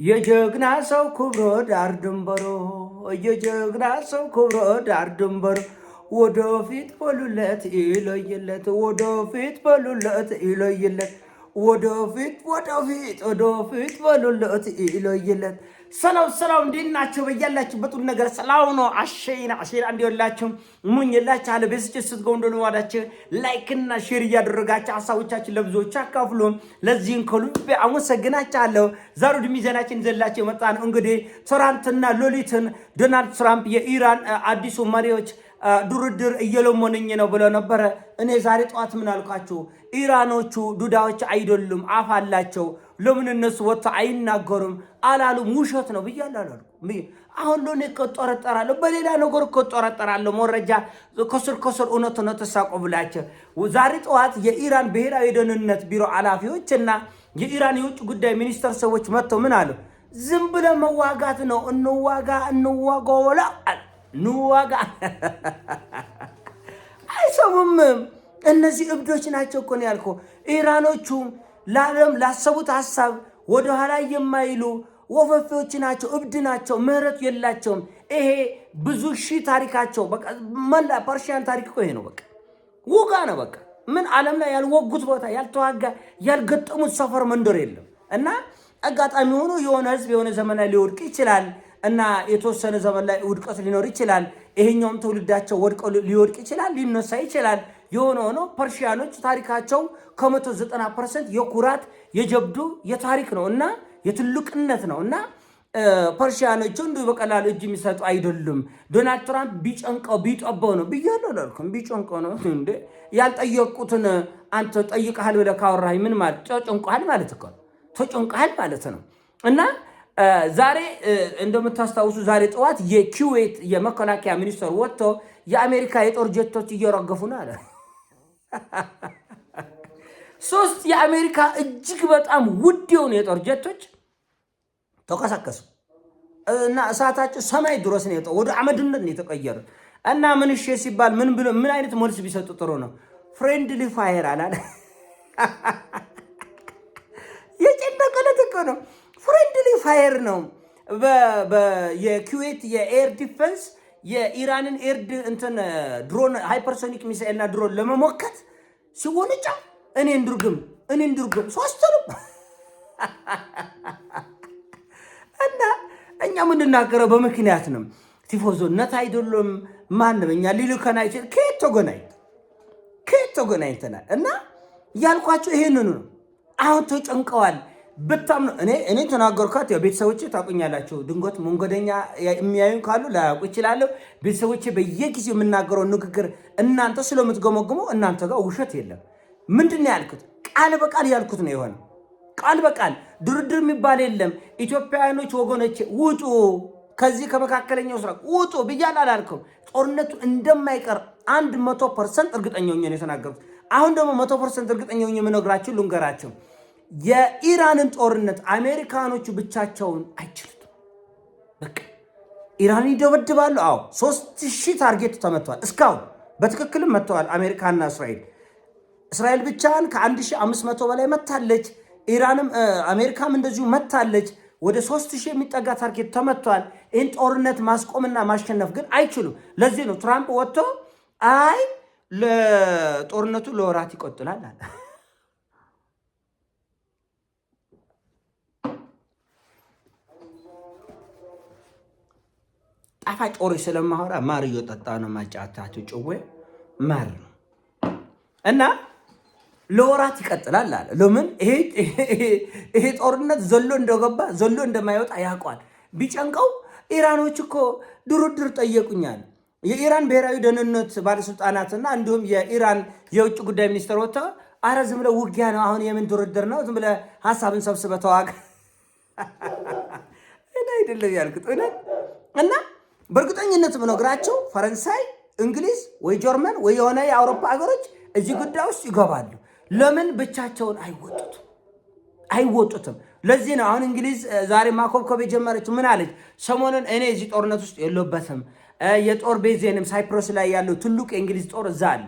የጀግና ሰው ክብሮ ዳር ድንበሮ የጀግና ሰው ክብሮ ዳር ድንበሮ ወደፊት በሉለት ይለይለት ወደፊት በሉለት ይለይለት ወደፊት በሉለት ይለይለት። ሰላም እንዴት ናቸው? በያላችሁበት ሁሉ ነገር ሰላም ነው። አሸይና እንዲወላችሁ ሙኝላችሁ አለ በስጭ ስትገው እንደሆነ ዋዳችሁ ላይክ እና ሼር እያደረጋችሁ ሐሳቦቻችን ለብዙዎች አካፍሉ። ለዚህን ከልብ አመሰግናችኋለሁ። ዛሬ ድሚዘናችን ዘላችሁ የመጣን እንግዲህ ትናንትና ሎሊትን ዶናልድ ትራምፕ የኢራን አዲሱ መሪዎች ድርድር እየለመኑኝ ነው ብለው ነበረ። እኔ ዛሬ ጠዋት ምን አልኳችሁ? ኢራኖቹ ዱዳዎች አይደሉም፣ አፍ አላቸው። ለምን እነሱ ወጥተው አይናገሩም አላሉም? ውሸት ነው ብያለሁ አላልኩም? አሁን ለኔ ከጠረጠራለሁ፣ በሌላ ነገር ከጠረጠራለሁ። መረጃ ከስር እውነት ተሳቆ ብላችሁ ዛሬ ጠዋት የኢራን ብሔራዊ ደህንነት ቢሮ ኃላፊዎች እና የኢራን የውጭ ጉዳይ ሚኒስተር ሰዎች መጥተው ምን አሉ? ዝም ብለን መዋጋት ነው፣ እንዋጋ ወላ ንዋጋ አይሰሙም። እነዚህ እብዶች ናቸው እኮ ነው ያልኩህ። ኢራኖቹ ለዓለም ላሰቡት ሐሳብ ወደ ኋላ የማይሉ ወፈፌዎች ናቸው፣ እብድ ናቸው፣ ምህረት የላቸውም። ይሄ ብዙ ሺህ ታሪካቸው በቃ መላ ፐርሺያን ታሪክ እኮ ይሄ ነው። በቃ ውጋ ነው በቃ። ምን ዓለም ላይ ያልወጉት ቦታ ያልተዋጋ ያልገጠሙት ሰፈር መንደር የለም። እና አጋጣሚ ሆኖ የሆነ ህዝብ የሆነ ዘመን ላይ ሊወድቅ ይችላል እና የተወሰነ ዘመን ላይ ውድቀት ሊኖር ይችላል። ይሄኛውም ትውልዳቸው ወድቆ ሊወድቅ ይችላል፣ ሊነሳ ይችላል። የሆነ ሆኖ ፐርሺያኖች ታሪካቸው ከ190% የኩራት የጀብዱ የታሪክ ነው እና የትልቅነት ነው እና ፐርሺያኖቹ እንዲሁ በቀላሉ እጅ የሚሰጡ አይደሉም። ዶናልድ ትራምፕ ቢጨንቀው ቢጠበው ነው ብያለሁ አላልኩም? ቢጨንቀው ነው እንዴ? ያልጠየቁትን አንተ ጠይቀሃል ብለህ ካወራኸኝ ምን ማለት ተጨንቀሃል ማለት እኮ ተጨንቀሃል ማለት ነው። እና ዛሬ እንደምታስታውሱ ዛሬ ጠዋት የኩዌት የመከላከያ ሚኒስትር ወጥቶ የአሜሪካ የጦር ጀቶች እየረገፉ ነው አለ። 3 የአሜሪካ እጅግ በጣም ውድ የሆኑ የጦር ጀቶች ተከሰከሱ እና እሳታቸው ሰማይ ድረስ ነው የወጣው፣ ወደ አመድነት ነው የተቀየሩት። እና ምን እሺ ሲባል ምን አይነት መልስ ቢሰጡ ጥሩ ነው? ፍሬንድሊ ፋየር አላለ። የጨነቀለት እኮ ነው። ፍሬንድሊ ፋየር ነው። የኩዌት የኤር ዲፌንስ የኢራንን ኤር ድሮን ሃይፐርሶኒክ ሚሳኤልና ድሮን ለመሞከት ሲወነጫ እኔ እንድርግም ሶስቱንም እና እኛ የምንናገረው በምክንያት ነው። ቲፎዞነት አይደለም። ማንም እኛ ሊልከን አይችል። ከየት ተገናኝተናል። እና ያልኳቸው ይሄንኑ ነው። አሁን ተጨንቀዋል። በጣም ነው እኔ ተናገርኳት። ያው ቤተሰቦቼ ታውቁኛላችሁ። ድንገት መንገደኛ የሚያዩን ካሉ ላያውቁ ይችላሉ። ቤተሰቦቼ በየጊዜው የምናገረው ንግግር እናንተ ስለምትገመግሙ እናንተ ጋር ውሸት የለም። ምንድን ነው ያልኩት? ቃል በቃል ያልኩት ነው የሆነ። ቃል በቃል ድርድር የሚባል የለም። ኢትዮጵያውያኖች ወገኖቼ ውጡ፣ ከዚህ ከመካከለኛው ምስራቅ ውጡ ብያለሁ አላልኩም? ጦርነቱ እንደማይቀር 100% እርግጠኛ ሆኜ ነው የተናገርኩት። አሁን ደግሞ 100% እርግጠኛ ሆኜ የምነግራችሁ ልንገራችሁ። የኢራንን ጦርነት አሜሪካኖቹ ብቻቸውን አይችሉትም። በቃ ኢራንን ይደበድባሉ። አዎ 3000 ታርጌት ተመቷል። እስካሁን በትክክልም መጥተዋል። አሜሪካና እስራኤል ብቻን ከ1500 በላይ መታለች። ኢራንም አሜሪካም እንደዚሁ መታለች። ወደ 3000 የሚጠጋ ታርጌት ተመቷል። ይህን ጦርነት ማስቆምና ማሸነፍ ግን አይችሉም። ለዚህ ነው ትራምፕ ወጥቶ አይ ለጦርነቱ ለወራት ይቆጥላል አለ። ጣፋጭ ወሬ ስለማወራ ማር እየጠጣ ነው ማጫታቸው። ጭዌ ማር ነው እና ለወራት ይቀጥላል አለ። ለምን? ይሄ ጦርነት ዘሎ እንደገባ ዘሎ እንደማይወጣ ያውቋል። ቢጨንቀው ኢራኖች እኮ ድርድር ጠየቁኛል። የኢራን ብሔራዊ ደህንነት ባለስልጣናትና እንዲሁም የኢራን የውጭ ጉዳይ ሚኒስትር ወጥተው አረ ዝም ብለህ ውጊያ ነው አሁን የምን ድርድር ነው? ዝም ብለህ ሀሳብን ሰብስበህ ተዋጋ አይደለም ያልኩት እውነት። እና በእርግጠኝነት ብነግራቸው ፈረንሳይ፣ እንግሊዝ ወይ ጀርመን ወይ የሆነ የአውሮፓ ሀገሮች እዚህ ጉዳይ ውስጥ ይገባሉ። ለምን? ብቻቸውን አይወጡትም። ለዚህ ነው አሁን እንግሊዝ ዛሬ ማኮብኮብ የጀመረችው። ምን አለች? ሰሞኑን እኔ እዚህ ጦርነት ውስጥ የለበትም፣ የጦር ቤዜንም ሳይፕረስ ላይ ያለው ትልቁ የእንግሊዝ ጦር እዛ አለ፣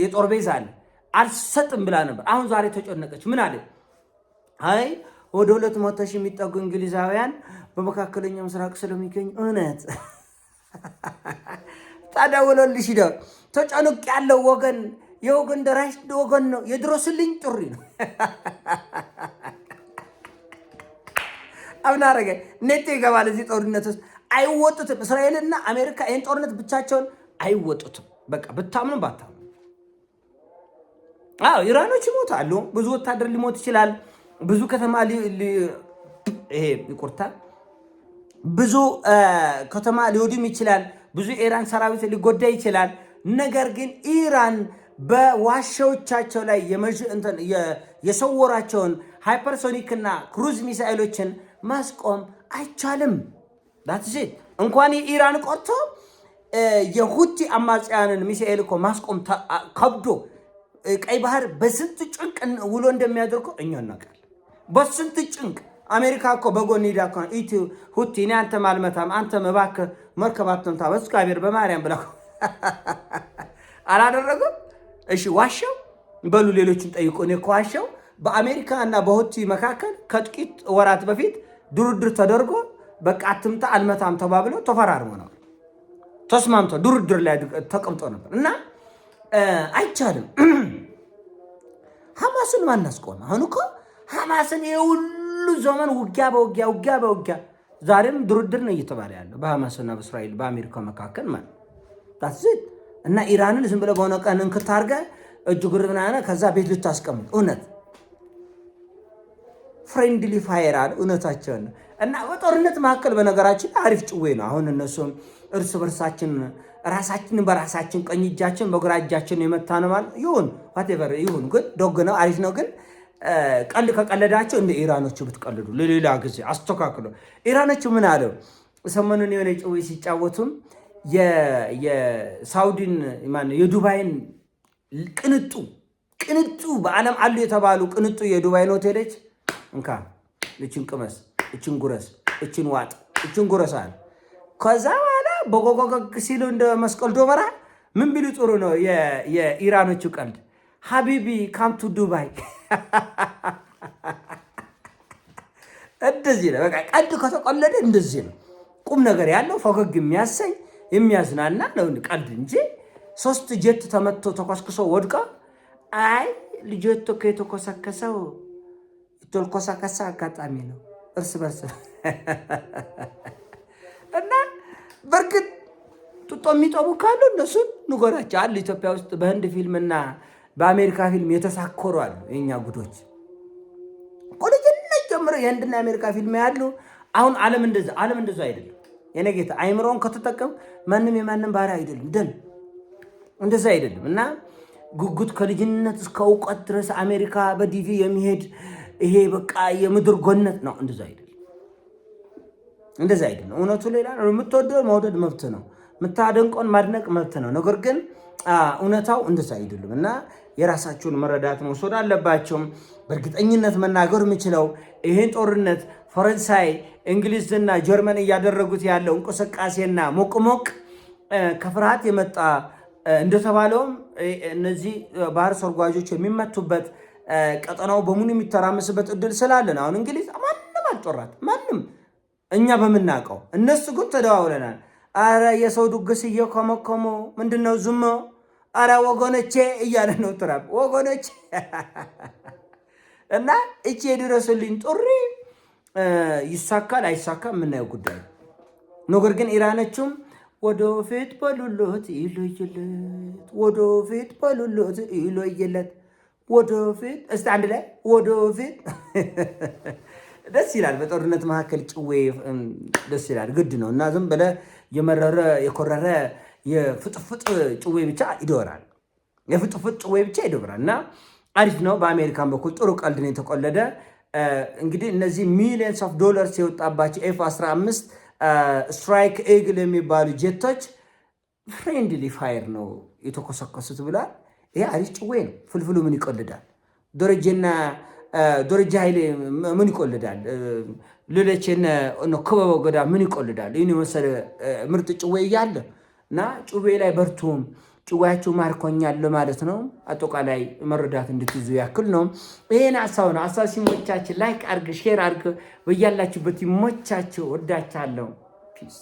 የጦር ቤዝ አለ፣ አልሰጥም ብላ ነበር። አሁን ዛሬ ተጨነቀች። ምን አለች? አይ ወደ 200 ሺህ የሚጠጉ እንግሊዛውያን በመካከለኛው ምስራቅ ስለሚገኝ እውነት ታደውሎልሽ ነው። ተጨንቅ ያለው ወገን የወገን ደራሽ ወገን ነው። የድረስልኝ ጥሪ ነው። አሁን አረገ ኔቶ ይገባል እዚህ ጦርነት ውስጥ አይወጡትም። እስራኤልና አሜሪካ ይህን ጦርነት ብቻቸውን አይወጡትም። በቃ ብታምኑ ባታምኑ። ኢራኖች ይሞታሉ። ብዙ ወታደር ሊሞት ይችላል። ብዙ ከተማ ብዙ ከተማ ሊወድም ይችላል። ብዙ ኢራን ሰራዊት ሊጎዳ ይችላል። ነገር ግን ኢራን በዋሻዎቻቸው ላይ የሰወራቸውን ሃይፐርሶኒክ እና ክሩዝ ሚሳኤሎችን ማስቆም አይቻልም። ዳትሴ እንኳን የኢራን ቆርቶ የሁቲ አማጽያንን ሚሳኤል እኮ ማስቆም ከብዶ ቀይ ባህር በስንት ጭንቅ ውሎ እንደሚያደርገው እኛ እናውቃለን። በስንት ጭንቅ አሜሪካ እኮ በጎን ሄዳ እኮ ሁቲ እኔ አንተ ማልመታም አንተ እባክህ መርከብ አትምታ በእግዚአብሔር በማርያም ብላ አላደረገም። እሺ ዋሻው በሉ ሌሎችን ጠይቆ እኔ እኮ ዋሻው በአሜሪካ እና በሁቲ መካከል ከጥቂት ወራት በፊት ድርድር ተደርጎ በቃ አትምታ አልመታም ተባብለው ተፈራርሞ ነው ተስማምቶ ድርድር ላይ ተቀምጦ ነበር እና አይቻልም። ሐማስን ማናስቆም አሁን እኮ ሐማስን የሁሉ ዘመን ውጊያ በውጊያ ዛሬም ድርድር ነው እየተባለ ያለው በሐማስና በእስራኤል በአሜሪካ መካከል ማለት ታስይት እና ኢራንን ዝም ብለው በሆነ ቀን እንክት አድርገህ እጁ ግርብናና ከዛ ቤት ልታስቀምጥ እውነት ፍሬንድሊ ፋየር አለ እውነታቸው ነው። እና በጦርነት መካከል በነገራችን አሪፍ ጭዌ ነው። አሁን እነሱም እርስ በርሳችን ራሳችንን በራሳችን ቀኝ እጃችን በግራ እጃችን የመታ ነው ማለት ይሁን ዋቴቨር ይሁን፣ ግን ዶግ ነው አሪፍ ነው። ግን ቀልድ ከቀለዳቸው እንደ ኢራኖቹ ብትቀልዱ ለሌላ ጊዜ አስተካክሎ። ኢራኖቹ ምን አለው ሰሞኑን የሆነ ጭዌ ሲጫወቱም የሳውዲን የዱባይን ቅንጡ በዓለም አሉ የተባሉ ቅንጡ የዱባይን ሆቴሎች እንካ እችን ቅመስ፣ እችን ጉረስ፣ እችን ዋጥ፣ እችን ጉረስ አለ። ከዛ በኋላ በጎጎጎግ ሲሉ እንደ መስቀል ዶበራ ምን ቢሉ ጥሩ ነው የኢራኖቹ ቀልድ ሀቢቢ ካምቱ ዱባይ እንደዚህ ነው። በቃ ቀልድ ከተቀለደ እንደዚህ ነው። ቁም ነገር ያለው ፈገግ የሚያሰኝ የሚያዝናና ነው ቀልድ እንጂ 3 ጀት ተመቶ ተኮስክሶ ወድቃ አይ ልጆቶ ከተኮሰከሰው ተልኮሳከሳ አጋጣሚ ነው እርስ በርስ እና በርግጥ ጡጦ የሚጠቡ ካሉ እነሱን ንጎራቸው አሉ። ኢትዮጵያ ውስጥ በህንድ ፊልምና በአሜሪካ ፊልም የተሳኮሩ አሉ። የኛ ጉዶች ቆልጅነት ጀምሮ የህንድና የአሜሪካ ፊልም ያሉ። አሁን ዓለም እንደዛ አይደለም። የኔ ጌታ አይምሮን ከተጠቀም ማንም የማንም ባሪያ አይደለም። ደን እንደዛ አይደለም። እና ጉጉት ከልጅነት እስከ እውቀት ድረስ አሜሪካ በዲቪ የሚሄድ ይሄ በቃ የምድር ጎነት ነው። እንደዛ አይደለም። እውነቱ ሌላ ነው። የምትወደው መውደድ መብት ነው። የምታደንቀውን ማድነቅ መብት ነው። ነገር ግን እውነታው እንደዛ አይደለም እና የራሳችሁን መረዳት መውሰድ አለባቸው። በእርግጠኝነት መናገር የምችለው ይሄን ጦርነት ፈረንሳይ፣ እንግሊዝና ጀርመን እያደረጉት ያለው እንቅስቃሴና ሞቅሞቅ ከፍርሃት የመጣ እንደተባለውም እነዚህ ባህር ሰርጓጆች የሚመቱበት ቀጠናው በሙሉ የሚተራመስበት እድል ስላለን አሁን እንግሊዝ ማንም አልጦራት ማንም እኛ በምናውቀው እነሱ ግን ተደዋውለናል። አረ የሰው ድግስ እየኮመኮሙ ምንድነው ዝም አረ ወገኖቼ እያለ ነው ትራምፕ ወገኖቼ እና እቺ የድረሱልኝ ጥሪ ይሳካል አይሳካም የምናየው ጉዳይ። ነገር ግን ኢራኖቹም ወደፊት በሉሎት ይለየለት ወደፊት በሉሎት ይለየለት ወደፊት እስቲ አንድ ላይ ወደፊት ደስ ይላል። በጦርነት መካከል ጭዌ ደስ ይላል፣ ግድ ነው እና ዝም ብለህ የመረረ የኮረረ የፍጥፍጥ ጭዌ ብቻ ይደወራል። የፍጥፍጥ ጭዌ ብቻ ይደወራል እና አሪፍ ነው። በአሜሪካን በኩል ጥሩ ቀልድ ነው የተቆለደ። እንግዲህ እነዚህ ሚሊየንስ ኦፍ ዶላርስ የወጣባቸው ኤፍ-15 ስትራይክ ኤግል የሚባሉ ጄቶች ፍሬንድሊ ፋየር ነው የተኮሰኮሱት ብሏል። ይሄ አሪፍ ጭዌ ነው። ፍልፍሉ ምን ይቆልዳል? ደረጃ ኃይሌ ምን ይቆልዳል? ሌሎችነ ክበበ ገዳ ምን ይቆልዳል? ይህን የመሰለ ምርጥ ጭዌ እያለ እና ጭዌ ላይ በርቱም ጭዋያችሁ ማርኮኛል ማለት ነው። አጠቃላይ መረዳት እንድትይዙ ያክል ነው። ይሄን ሀሳብ ነው። ሀሳብ ሲሞቻችሁ ላይክ አርግ፣ ሼር አርግ። በያላችሁበት ይሞቻችሁ። ወዳቻለሁ። ፒስ